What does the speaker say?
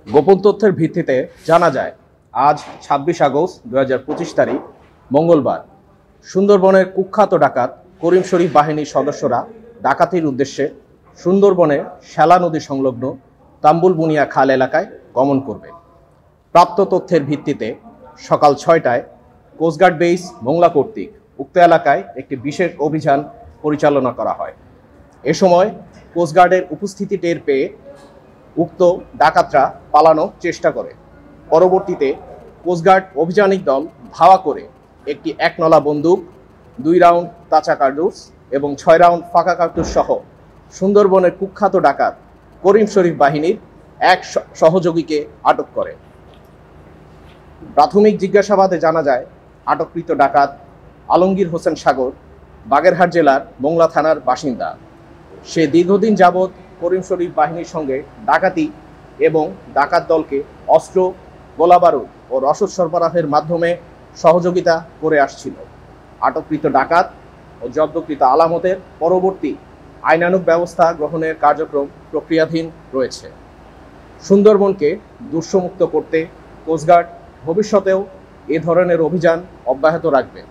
গোপন তথ্যের ভিত্তিতে জানা যায় আজ ২৬ আগস্ট ২০২৫ তারিখ মঙ্গলবার সুন্দরবনের কুখ্যাত ডাকাত করিম শরীফ বাহিনীর সদস্যরা ডাকাতির উদ্দেশ্যে সুন্দরবনের শ্যালা নদী সংলগ্ন তাম্বুল বুনিয়া খাল এলাকায় গমন করবে। প্রাপ্ত তথ্যের ভিত্তিতে সকাল ৬টায় কোস্টগার্ড বেস মোংলা কর্তৃক উক্ত এলাকায় একটি বিশেষ অভিযান পরিচালনা করা হয়। এ সময় কোস্টগার্ডের উপস্থিতি টের পেয়ে উক্ত ডাকাতরা পালানোর চেষ্টা করে। পরবর্তীতে কোস্টগার্ড অভিযানিক দল ধাওয়া করে একটি একনলা বন্দুক, ২ রাউন্ড তাজা কার্তুজ এবং ৬ রাউন্ড ফাঁকা কার্তুজ সহ সুন্দরবনের কুখ্যাত ডাকাত করিম শরীফ বাহিনীর এক সহযোগীকে আটক করে। প্রাথমিক জিজ্ঞাসাবাদে জানা যায় আটককৃত ডাকাত আলমগীর হোসেন সাগর বাগেরহাট জেলার মোংলা থানার বাসিন্দা। সে দীর্ঘদিন যাবৎ করিম শরীফ বাহিনীর সঙ্গে ডাকাতি এবং ডাকাত দলকে অস্ত্র, গোলাবারুদ ও রসদ সরবরাহের মাধ্যমে সহযোগিতা করে আসছিল। আটককৃত ডাকাত ও জব্দকৃত আলামতের পরবর্তী আইনানুগ ব্যবস্থা গ্রহণের কার্যক্রম প্রক্রিয়াধীন রয়েছে। সুন্দরবনকে দূষণমুক্ত করতে কোস্টগার্ড ভবিষ্যতেও এ ধরনের অভিযান অব্যাহত রাখবে।